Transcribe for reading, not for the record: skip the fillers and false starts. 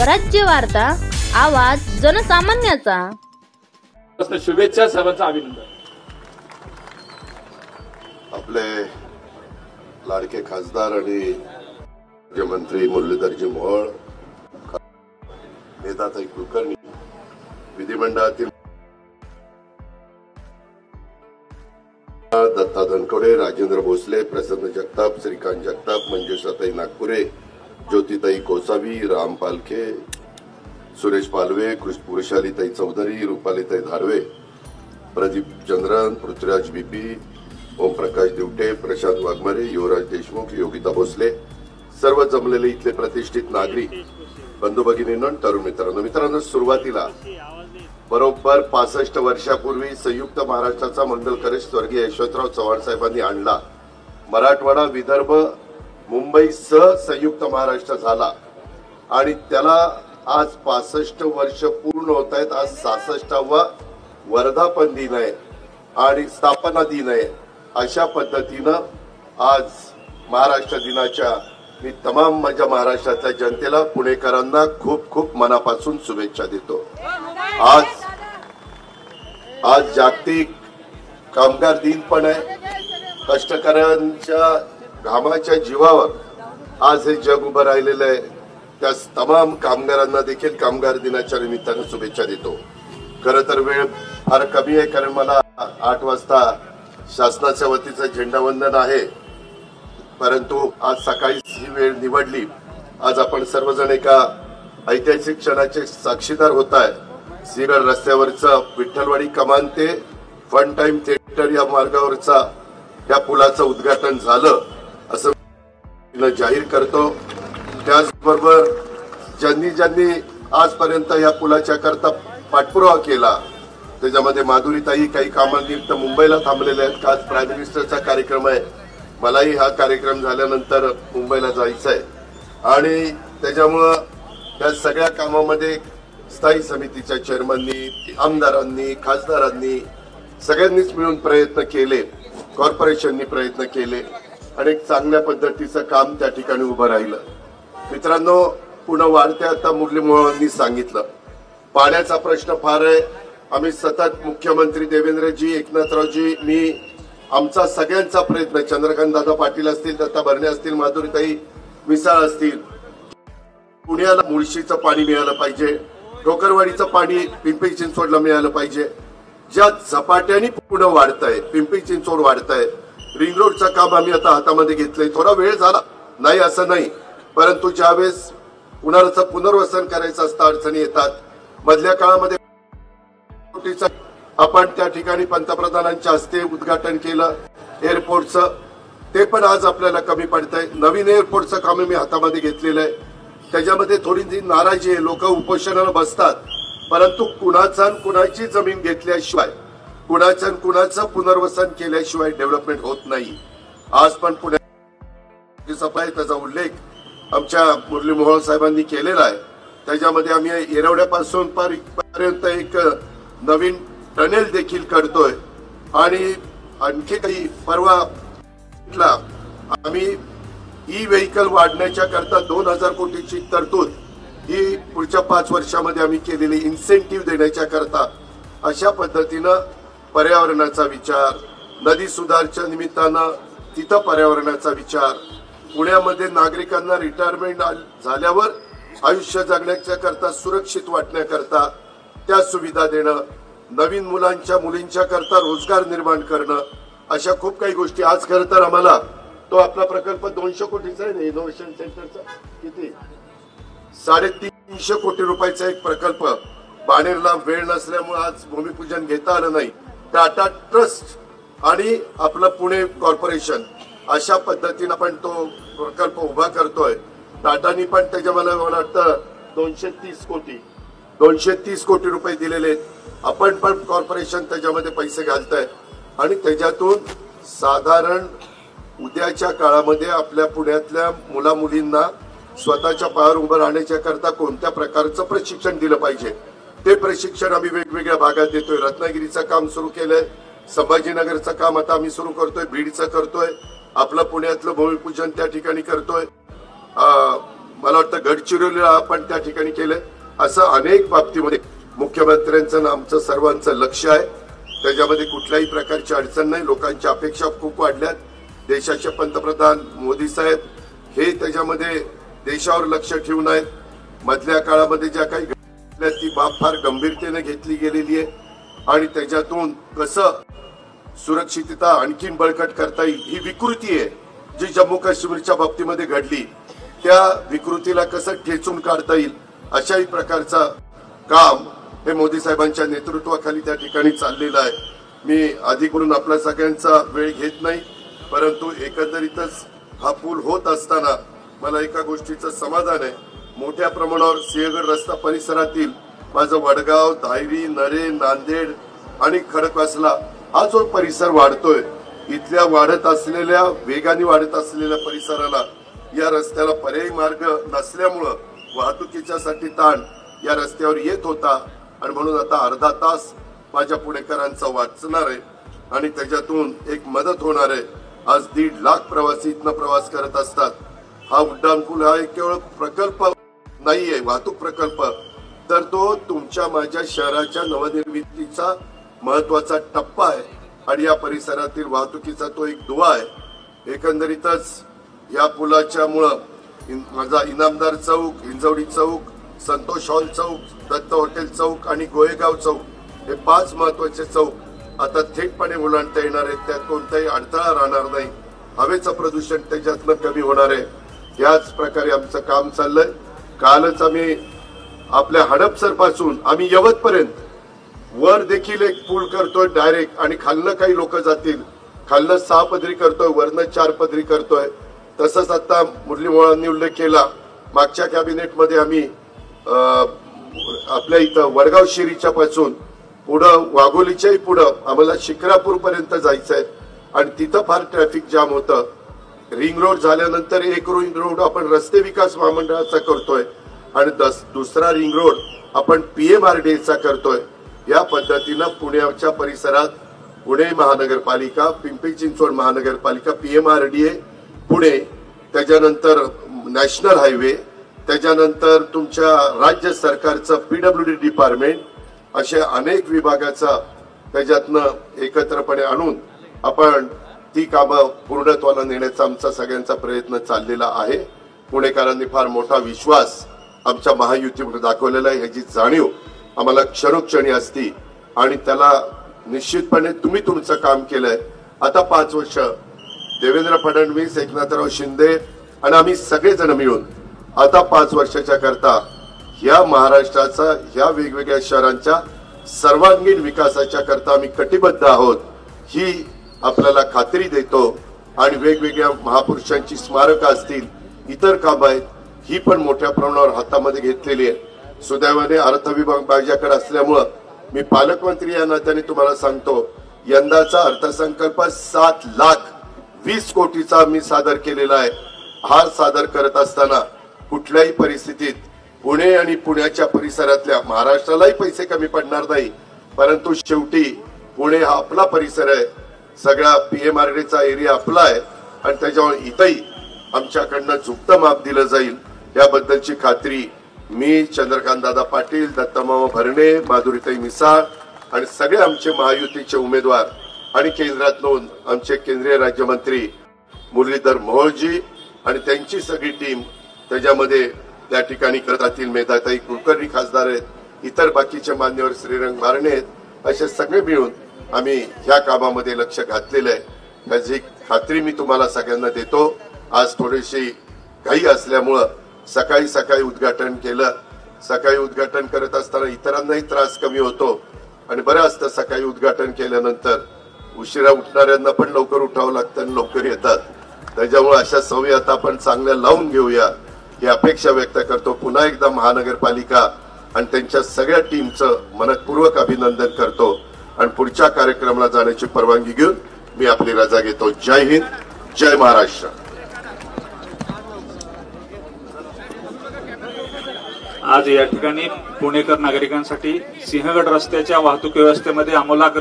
स्वराज्य वार्ता, आवाज जनसामान्याचा। शुभेच्छा, सर्वांचं अभिनंदन। आपले लाडके खासदार आणि मुख्यमंत्री मुरलीधरजी मोहोळ, वेदाताई कुलकर्णी, विधिमंडळातील दत्ता धनकवडे, राजेंद्र भोसले, प्रसन्न जगताप, श्रीकांत जगताप, मंजुषाताई नागपुरे, ज्योतिताई कोसावी, राम पालखे, सुरेश पालवे, वृषालीताई चौधरी, रुपालीताई धारवे, प्रदीप चंद्रन, पृथ्वीराज बीपी, ओमप्रकाश दिवटे, प्रशांत वाघमारे, युवराज देशमुख, योगिता भोसले, सर्व जमलेले इथले प्रतिष्ठित नागरिक बंधू भगिनींनो, तरुण मित्रांनो, सुरुवातीला बरोबर 65 वर्षापूर्वी संयुक्त महाराष्ट्राचा मंगल कलश स्वर्गीय यशवंतराव चव्हाण साहेबांनी आणला। मराठवाडा, विदर्भ, मुंबई सह संयुक्त महाराष्ट्र झाला आणि त्याला आज 65 वर्ष पूर्ण होत आहेत। आज 66वा वर्धापन दिन आहे आणि स्थापना दिन आहे। अशा पद्धतीनं आज महाराष्ट्र दिनाच्या मी तमाम माझ्या महाराष्ट्राच्या जनतेला, पुणेकरांना खूप खूप मनापासून शुभेच्छा देतो। आज जागतिक कामगार दिन पण आहे। कष्टकऱ्यांच्या घामाच्या जीवावर आज हे जग उभं राहिलेलं आहे। त्या तमाम कामगारांना देखील कामगार दिनाच्या निमित्ताने शुभेच्छा देतो। खरं तर वेळ फार कमी आहे, कारण मला 8 वाजता शासनाच्या वतीचं झेंडावंदन आहे, परंतु आज सकाळी ही वेळ निवडली। आज आपण सर्वजण एका ऐतिहासिक क्षणाचे साक्षीदार होत आहे। सिरड रस्त्यावरचं विठ्ठलवाडी कमान ते फन टाइम थिएटर या मार्गावरचा या पुलाचं उद्घाटन झालं असं जाहीर करतो। त्याचबरोबर ज्यांनी आजपर्यंत या पुलाच्या करता पाठपुरावा केला, त्याच्यामध्ये माधुरीताई काही कामानिमित्त मुंबईला थांबलेल्या आहेत। आज प्राईम मिनिस्टरचा कार्यक्रम आहे, मलाही हा कार्यक्रम झाल्यानंतर मुंबईला जायचं आहे आणि त्याच्यामुळं या सगळ्या कामामध्ये स्थायी समितीच्या चेअरमननी, आमदारांनी, खासदारांनी सगळ्यांनीच मिळून प्रयत्न केले, कॉर्पोरेशननी प्रयत्न केले आणि एक चांगल्या पद्धतीचं काम त्या ठिकाणी उभं राहिलं। मित्रांनो, पुन्हा वाढत्या आता मुरली मोहोळांनी सांगितलं, पाण्याचा प्रश्न फार आहे। आम्ही सतत मुख्यमंत्री देवेंद्रजी, एकनाथरावजी, मी, आमचा सगळ्यांचा प्रयत्न, चंद्रकांत दादा पाटील असतील, दत्ता भरणे असतील, माधुरीताई मिसाळ असतील, पुण्याला मुळशीचं पाणी मिळालं पाहिजे, ठोकरवाडीचं पाणी पिंपरी चिंचवडला मिळालं पाहिजे। ज्या झपाट्याने पुणे वाढतंय, पिंपरी चिंचवड वाढतंय, रिंग रोडचं काम आम्ही आता हातामध्ये घेतलंय। थोडा वेळ झाला नाही असं नाही, परंतु ज्यावेळेस पुनर्वसन करायचं असतं अडचणी येतात। मधल्या काळामध्ये आपण त्या ठिकाणी पंतप्रधानांच्या हस्ते उद्घाटन केलं एअरपोर्टचं, ते पण आज आपल्याला कमी पडतंय। नवीन एअरपोर्टचं काम मी हातामध्ये घेतलेलं आहे, त्याच्यामध्ये थोडी नाराजी आहे, लोक उपोषणाला बसतात, परंतु कुणाची जमीन घेतल्याशिवाय, कुणाचं पुनर्वसन केल्याशिवाय डेव्हलपमेंट होत नाही। आज पण पुण्याची सफाई, त्याचा उल्लेख आमच्या मुरली मोहोळ साहेबांनी केलेला आहे। त्याच्यामध्ये आम्ही येरवड्यापासून पर्यंत एक नवीन टनेल देखील करतोय आणि आणखी काही परवा आम्ही ई व्हेकल वाढण्याच्या करता 2000 कोटीची तरतूद ही पुढच्या 5 वर्षामध्ये आम्ही केलेली इन्सेंटिव्ह देण्याच्या करता। अशा पद्धतीनं पर्यावरणाचा विचार, नदी सुधारच्या निमित्तानं तिथं पर्यावरणाचा विचार, पुण्यामध्ये नागरिकांना रिटायरमेंट झाल्यावर आयुष्य जगण्याच्या करता, सुरक्षित वाटण्याकरता त्या सुविधा देणं, नवीन मुलींच्या करता रोजगार निर्माण करणं, अशा खूप काही गोष्टी। आज खरं तर आम्हाला तो आपला प्रकल्प 200 कोटीचा आहे ना, इनोव्हेशन सेंटरचा, किती 350 कोटी रुपयाचा एक प्रकल्प, बाणेरला वेळ नसल्यामुळे आज भूमिपूजन घेता आलं नाही। टाटा ट्रस्ट आणि आपलं पुणे कॉर्पोरेशन अशा पद्धतीनं आपण तो प्रकल्प उभा करतोय। टाटानी पण त्याच्या मला वाटतं 230 कोटी रुपये दिलेले आहेत। आपण पण कॉर्पोरेशन त्याच्यामध्ये पैसे घालतंय आणि त्याच्यातून साधारण उद्याच्या काळामध्ये आपल्या पुण्यातल्या मुला मुलींना स्वतःच्या पायावर उभं राहण्याच्या करता कोणत्या प्रकारचं प्रशिक्षण दिलं पाहिजे, ते प्रशिक्षण आम्ही वेगवेगळ्या भागात देतोय। रत्नागिरीचं काम सुरू केलंय, संभाजीनगरचं काम आता आम्ही सुरू करतोय, बीडचं करतोय, आपलं पुण्यातलं भूमिपूजन त्या ठिकाणी करतोय, मला वाटतं गडचिरोलीला आपण त्या ठिकाणी केलंय. असं अनेक बाबतीमध्ये मुख्यमंत्र्यांचं आणि आमचं सर्वांचं लक्ष आहे. त्याच्यामध्ये कुठल्याही प्रकारची अडचण नाही. लोकांच्या अपेक्षा खूप वाढल्यात. देशाचे पंतप्रधान मोदी साहेब हे त्याच्यामध्ये देशावर लक्ष ठेवून आहेत. मधल्या काळामध्ये ज्या काही घटना ती बाब फार गंभीरतेने घेतली गेलेली आहे आणि त्याच्यातून कसं सुरक्षितता आणखीन बळकट करता येईल ही विकृती आहे जी जम्मू काश्मीरच्या बाबतीमध्ये घडली. त्या विकृतीला कसं ठेचून काढता येईल अशाही प्रकारचा काम हे मोदी साहेबांच्या नेतृत्वाखाली त्या ठिकाणी चाललेलं आहे. मी अधिक म्हणून आपल्या सगळ्यांचा वेळ घेत नाही, परंतु एकंदरीतच हा पूल होत असताना मला एका गोष्टीचं समाधान आहे. मोठ्या प्रमाणावर सिंहगड रस्ता परिसरातील माझं वडगाव, धायरी, नरे, नांदेड आणि खडकवासला हा जो परिसर वाढतोय, इथल्या वेगाने वाढत असलेल्या परिसराला या रस्त्याला पर्यायी मार्ग नसल्यामुळं वाहतुकीच्यासाठी ताण या रस्त्यावर येत होता आणि म्हणून आता अर्धा तास माझ्या पुणेकरांचा वाचणार आहे आणि त्याच्यातून एक मदत होणार आहे. आज 1.5 लाख प्रवासी इथनं प्रवास करत असतात. हा उड्डाणपूल हा एक केवळ प्रकल्प नाहीये, वाहतूक प्रकल्प, तर तो तुमच्या माझ्या शहराच्या नवनिर्मितीचा महत्वाचा टप्पा आहे आणि या परिसरातील वाहतुकीचा तो एक दुवा आहे. एकंदरीतच या पुलाच्या मुळे माझा इनामदार चौक, हिंजवडी चौक, संतोष हॉल चौक, दत्त हॉटेल चौक आणि गोळेगाव चौक हे 5 महत्वाचे चौक आता थेटपणे ओलांडता येणार आहेत. त्यात कोणताही अडथळा राहणार नाही. हवेचं प्रदूषण त्याच्यातनं कमी होणार आहे. याच प्रकारे आमचं काम चाललंय. कालच आम्ही आपल्या हडपसर पासून आम्ही यवत पर्यंत वर देखील एक पूल करतोय डायरेक्ट आणि खालनं काही लोक जातील. खालनं 6 पदरी करतोय, वरनं 4 पदरी करतोय. तसंच आता मुरली मोहोळांनी उल्लेख केला, मागच्या कॅबिनेटमध्ये आम्ही आपल्या इथं वडगाव शिरीच्या पासून पुढं वाघोलीच्याही पुढं आम्हाला शिक्रापूर पर्यंत जायचं आहे आणि तिथं फार ट्रॅफिक जाम होतं. रिंग रोड झाल्यानंतर एक रिंग रोड आपण रस्ते विकास महामंडळाचा करतोय आणि दुसरा रिंग रोड आपण PMRDA करतोय. या पद्धतीनं पुण्याच्या परिसरात पुणे महानगरपालिका, पिंपरी चिंचवड महानगरपालिका, PMRDA पुणे, त्याच्यानंतर नॅशनल हायवे, त्याच्यानंतर तुमच्या राज्य सरकारचं PWD डिपार्टमेंट, अशा अनेक विभागाचा त्याच्यातनं एकत्रपणे आणून आपण ती कामं पूर्णत्वाला नेण्याचा आमचा सगळ्यांचा प्रयत्न चाललेला आहे. पुणेकरांनी फार मोठा विश्वास आमच्या महायुतीवर दाखवलेला आहे. ह्याची जाणीव आम्हाला क्षणोक्षणी असती आणि त्याला निश्चितपणे तुम्ही तुमचं काम केलंय. आता 5 वर्ष देवेंद्र फडणवीस, एकनाथराव शिंदे आणि आम्ही सगळेजण मिळून आता 5 वर्षाच्या करता या महाराष्ट्राचा, या वेगवेगळ्या शहरांच्या सर्वांगीण विकासाच्या करता आम्ही कटिबद्ध आहोत ही आपल्याला खात्री देतो. आणि वेगवेगळ्या महापुरुषांची स्मारकं असतील, इतर कामं आहेत, ही पण मोठ्या प्रमाणावर हातामध्ये घेतलेली आहे. सुदैवाने अर्थ विभाग माझ्याकडे असल्यामुळं मी पालकमंत्री या नात्याने तुम्हाला सांगतो, यंदाचा अर्थसंकल्प 7,20,00,000 कोटीचा मी सादर केलेला आहे. हा सादर करत असताना कुठल्याही परिस्थितीत पुणे आणि पुण्याच्या परिसरातल्या महाराष्ट्रालाही पैसे कमी पडणार नाही, परंतु शेवटी पुणे हा आपला परिसर आहे, सगळा PMRDAचा एरिया आपला आहे आणि त्याच्यामुळे इथंही आमच्याकडनं झुकतं माप दिलं जाईल याबद्दलची खात्री मी, चंद्रकांत दादा पाटील, दत्तमामा भरणे, माधुरीताई मिसाळ आणि सगळे आमचे महायुतीचे उमेदवार आणि केंद्रातून आमचे केंद्रीय राज्यमंत्री मुरलीधर मोहोळजी आणि त्यांची सगळी टीम त्याच्यामध्ये त्या ठिकाणी करतातील मेधाताई कुलकर्णी खासदार आहेत, इतर बाकीचे मान्यवर श्रीरंग बारणे आहेत, असे सगळे मिळून आम्ही ह्या कामामध्ये लक्ष घातलेलं आहे. त्याची खात्री मी तुम्हाला सगळ्यांना देतो. आज थोडीशी घाई असल्यामुळं सकाळी उद्घाटन केलं. सकाळी उद्घाटन करत असताना इतरांनाही त्रास कमी होतो आणि बरं असतं सकाळी उद्घाटन केल्यानंतर उशिरा उठणाऱ्यांना पण लवकर उठावं लागतं आणि लवकर येतात. त्याच्यामुळे अशा सवयी आता आपण चांगल्या लावून घेऊया ही अपेक्षा व्यक्त करतो. पुन्हा एकदा महानगरपालिका आणि त्यांच्या सगळ्या टीमचं मनपूर्वक अभिनंदन करतो आणि पुढच्या कार्यक्रमाला जाण्याची परवानगी घेऊन मी आपली रजा घेतो. जय हिंद, जय महाराष्ट्र. आज या ठिकाणी पुणेकर नागरिकांसाठी सिंहगड रस्त्याच्या वाहतूक व्यवस्थेमध्ये आमूलाग्र